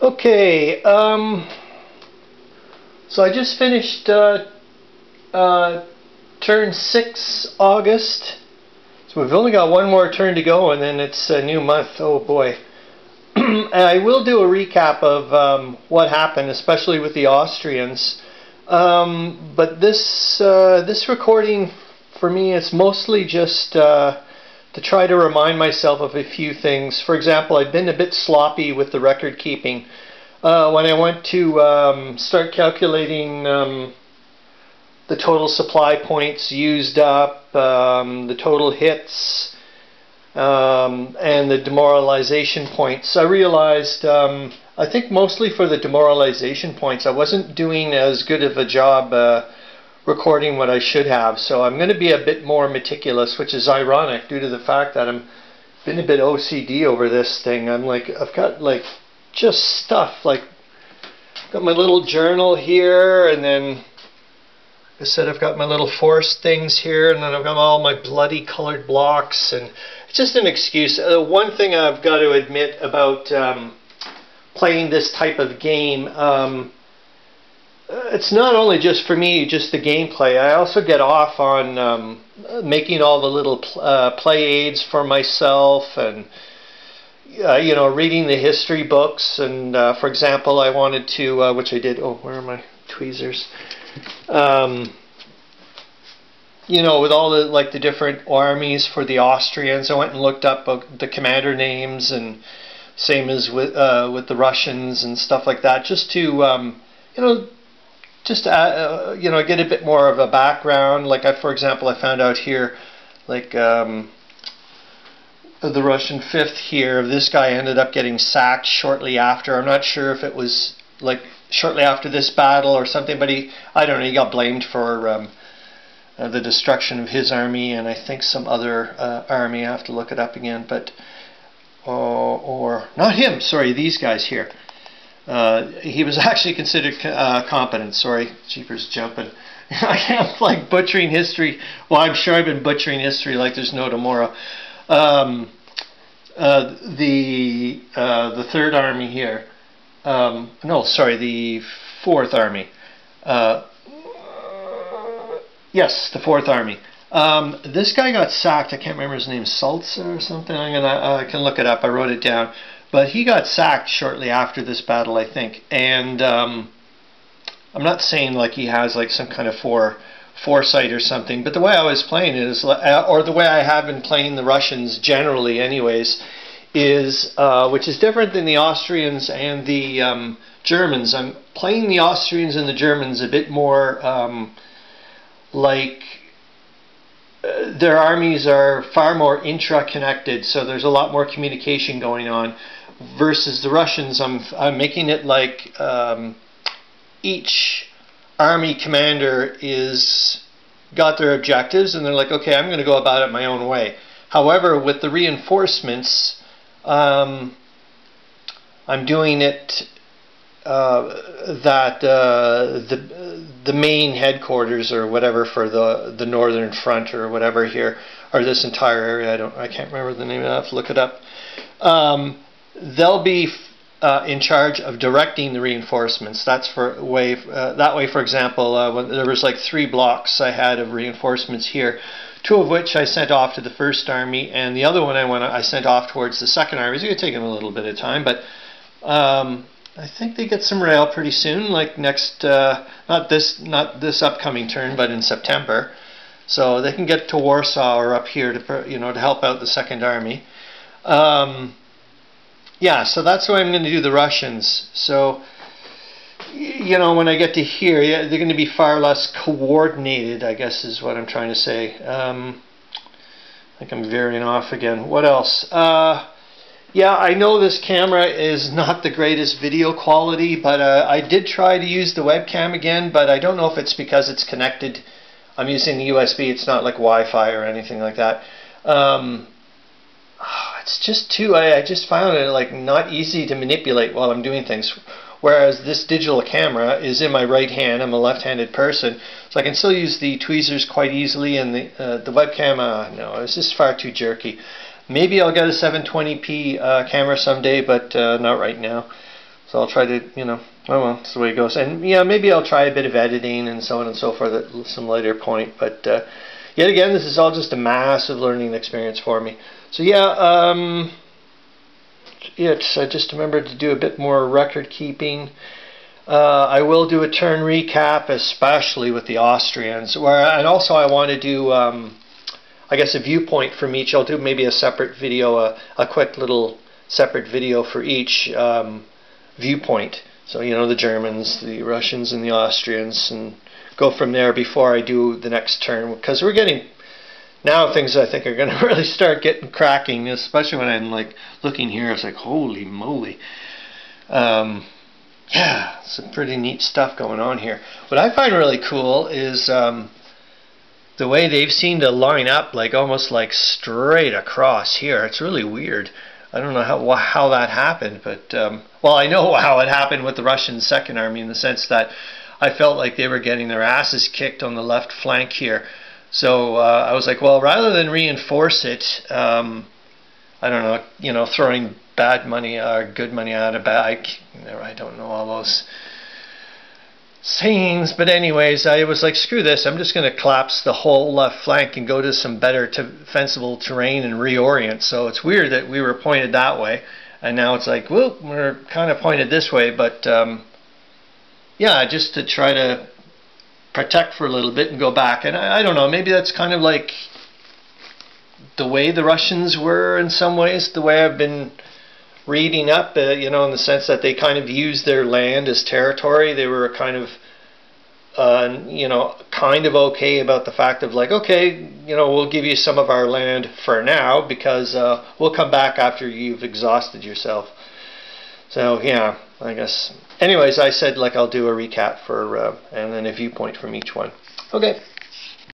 Okay, so I just finished turn 6 August, so we've only got one more turn to go and then it's a new month. Oh boy. And I will do a recap of what happened, especially with the Austrians. But this recording for me is mostly just to try to remind myself of a few things. For example, I've been a bit sloppy with the record keeping. When I went to start calculating the total supply points used up, the total hits, and the demoralization points, I realized, I think mostly for the demoralization points, I wasn't doing as good of a job recording what I should have. So I'm going to be a bit more meticulous, which is ironic due to the fact that I'm been a bit OCD over this thing. I've got like just stuff, like got my little journal here, and then like I said, I've got my little forest things here, and then I've got all my bloody colored blocks, and it's just an excuse. One thing I've got to admit about playing this type of game, it's not only just for me, just the gameplay. I also get off on making all the little play aids for myself, and you know, reading the history books. And for example, I wanted to, which I did. Oh, where are my tweezers? You know, with all the different armies for the Austrians, I went and looked up the commander names, and same as with the Russians and stuff like that, just to you know, just you know, get a bit more of a background. Like for example, I found out here, like the Russian 5th here, this guy ended up getting sacked shortly after. I'm not sure if it was like shortly after this battle or something, but I don't know, he got blamed for the destruction of his army, and I think some other army. I have to look it up again, but or not him, sorry, these guys here. He was actually considered competent. Sorry, Jeepers jumping. I am like butchering history. Well, I'm sure I've been butchering history like there's no tomorrow. The 3rd Army here. No, sorry, the 4th Army. Yes, the 4th Army. This guy got sacked. I can't remember his name, Sulzer or something. I can look it up. I wrote it down. But he got sacked shortly after this battle, I think. And I'm not saying like he has like some kind of foresight or something, but the way I was playing it is, or the way I have been playing the Russians generally anyways, is which is different than the Austrians and the Germans. I'm playing the Austrians and the Germans a bit more like their armies are far more intra-connected, so there's a lot more communication going on, versus the Russians. I'm making it like each army commander is got their objectives, and they're like, okay, I'm going to go about it my own way. However, with the reinforcements, I'm doing it that the main headquarters or whatever for the Northern Front or whatever here, or this entire area, I can't remember the name. I have to look it up. They'll be in charge of directing the reinforcements. That's that way. For example, when there was like 3 blocks I had of reinforcements here, 2 of which I sent off to the 1st Army, and the other one I sent off towards the 2nd Army. It's going to take them a little bit of time, but I think they get some rail pretty soon, like next, not this upcoming turn, but in September. So they can get to Warsaw or up here to, you know, to help out the 2nd Army. Yeah, so that's the way I'm going to do the Russians. So, you know, when I get to here, yeah, they're going to be far less coordinated, I guess is what I'm trying to say. I think I'm veering off again. What else? Yeah, I know this camera is not the greatest video quality, but I did try to use the webcam again, but I don't know if it's because it's connected. I'm using the USB, it's not like Wi-Fi or anything like that. It's just I just found it like not easy to manipulate while I'm doing things. Whereas this digital camera is in my right hand. I'm a left-handed person, so I can still use the tweezers quite easily, and the webcam, no, it's just far too jerky. Maybe I'll get a 720p camera someday, but not right now. So I'll try to, you know, oh well, that's the way it goes. And yeah, maybe I'll try a bit of editing and so on and so forth at some later point. But yet again, this is all just a massive learning experience for me. So yeah, I just remembered to do a bit more record keeping. I will do a turn recap, especially with the Austrians. And also I want to do, I guess, a viewpoint from each. I'll do maybe a separate video, a quick little separate video for each viewpoint. So, you know, the Germans, the Russians, and the Austrians, and go from there before I do the next turn. Because we're getting, now things I think are going to really start getting cracking, especially when I'm like looking here. It's like, holy moly. Yeah, some pretty neat stuff going on here. What I find really cool is the way they've seemed to line up, like almost like straight across here. It's really weird. I don't know how that happened, but well, I know how it happened with the Russian Second Army, in the sense that I felt like they were getting their asses kicked on the left flank here. So I was like, well, rather than reinforce it, I don't know, you know, throwing bad money or good money out of bag. I don't know all those sayings, but anyways, I was like, screw this. I'm just going to collapse the whole left flank and go to some better defensible terrain and reorient. So it's weird that we were pointed that way, and now it's like, well, we're kind of pointed this way. But yeah, just to try to protect for a little bit and go back. And I don't know, maybe that's kind of like the way the Russians were in some ways, the way I've been reading up, you know, in the sense that they kind of used their land as territory. They were kind of, you know, kind of okay about the fact of like, okay, you know, we'll give you some of our land for now because we'll come back after you've exhausted yourself. So yeah, I guess. Anyways, I said like I'll do a recap for and then a viewpoint from each one. Okay.